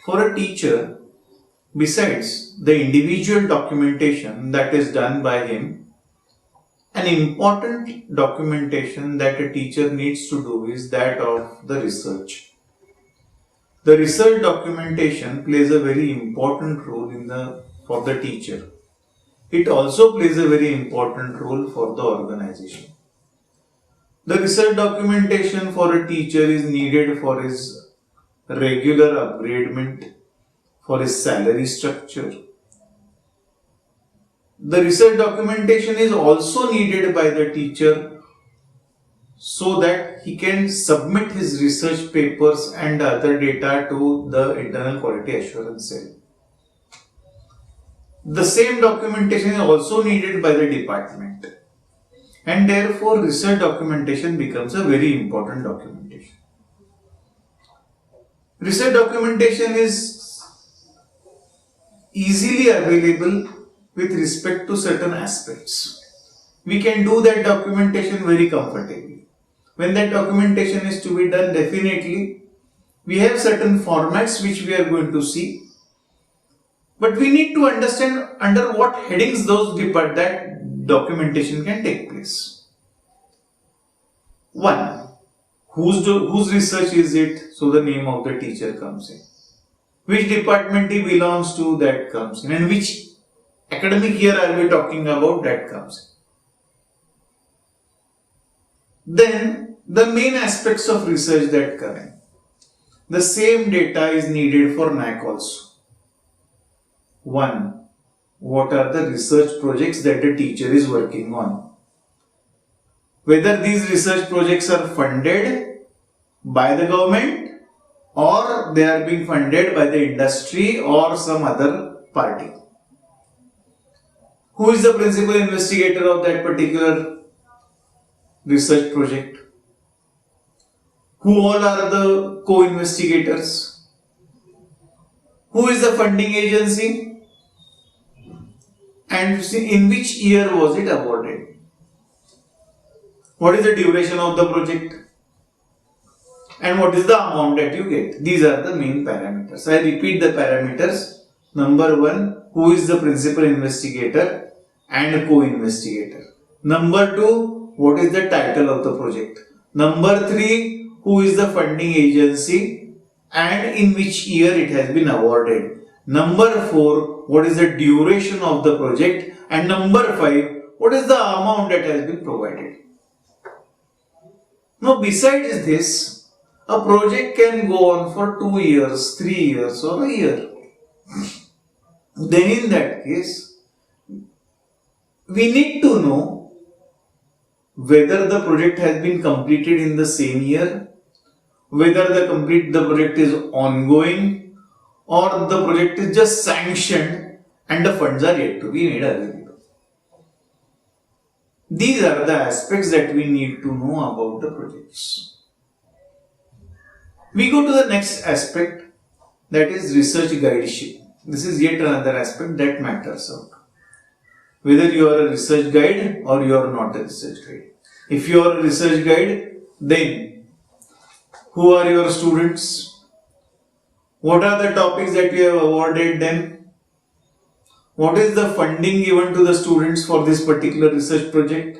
For a teacher, besides the individual documentation that is done by him, an important documentation that a teacher needs to do is that of the research. The research documentation plays a very important role for the teacher. It also plays a very important role for the organization. The research documentation for a teacher is needed for his regular upgradement, for his salary structure. The research documentation is also needed by the teacher so that he can submit his research papers and other data to the internal quality assurance cell. The same documentation is also needed by the department, and therefore research documentation becomes a very important documentation. Research documentation is easily available with respect to certain aspects. We can do that documentation very comfortably. When that documentation is to be done, definitely we have certain formats which we are going to see. But we need to understand under what headings that documentation can take place. One, whose research is it? So the name of the teacher comes in. Which department he belongs to, that comes in. And which academic year are we talking about, that comes in. Then the main aspects of research that come in. The same data is needed for NAAC also. One, what are the research projects that the teacher is working on? Whether these research projects are funded by the government or they are being funded by the industry or some other party. Who is the principal investigator of that particular research project? Who all are the co-investigators? Who is the funding agency? And in which year was it awarded? What is the duration of the project? And what is the amount that you get? These are the main parameters. I repeat the parameters. Number one, who is the principal investigator and co-investigator? Number two, what is the title of the project? Number three, who is the funding agency and in which year it has been awarded? Number four, what is the duration of the project? And number five, what is the amount that has been provided? Now, besides this, a project can go on for 2 years, 3 years or a year. Then in that case, we need to know whether the project has been completed in the same year, whether the project is ongoing, or the project is just sanctioned and the funds are yet to be made available. These are the aspects that we need to know about the projects. We go to the next aspect, that is research guideship. This is yet another aspect that matters out. Whether you are a research guide or you are not a research guide. If you are a research guide, then who are your students? What are the topics that you have awarded them? What is the funding given to the students for this particular research project?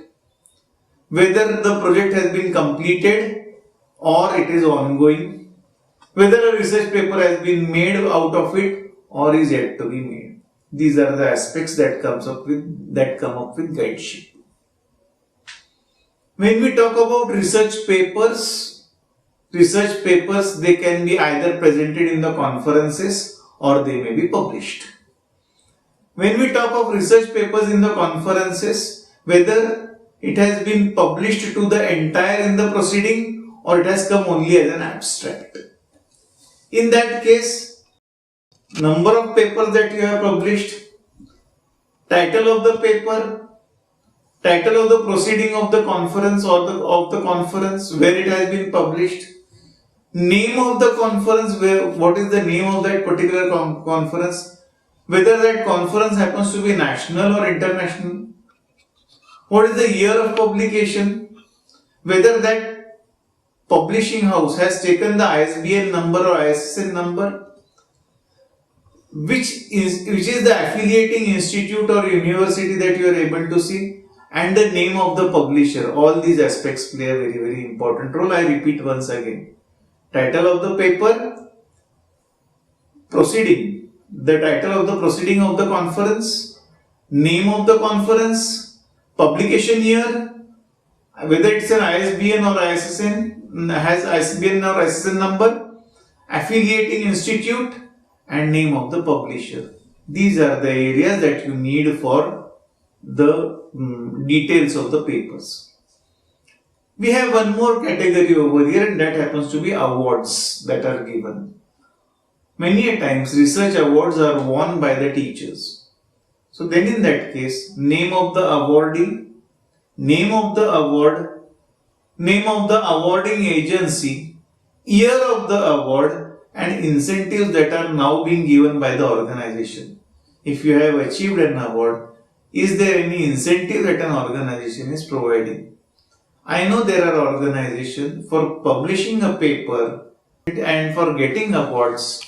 Whether the project has been completed or it is ongoing. Whether a research paper has been made out of it or is yet to be made. These are the aspects that come up with guideship. When we talk about research papers, they can be either presented in the conferences or they may be published. When we talk of research papers in the conferences, whether it has been published to the entire in the proceeding or it has come only as an abstract. In that case, number of papers that you have published, title of the paper, title of the proceeding of the conference or of the conference, where it has been published, name of the conference, what is the name of that particular conference, whether that conference happens to be national or international, what is the year of publication, whether that publishing house has taken the ISBN number or ISSN number, which is the affiliating institute or university that you are able to see, and the name of the publisher. All these aspects play a very, very important role. I repeat once again. Title of the paper, proceeding, the title of the proceeding of the conference, name of the conference, publication year, whether it's an ISBN or ISSN, has ISBN or ISSN number, affiliating institute, and name of the publisher. These are the areas that you need for the details of the papers. We have one more category over here, and that happens to be awards that are given. Many a times research awards are won by the teachers. So then in that case, name of the awardee, name of the award, name of the awarding agency, year of the award, and incentives that are now being given by the organization. If you have achieved an award, is there any incentive that an organization is providing? I know there are organizations for publishing a paper and for getting awards.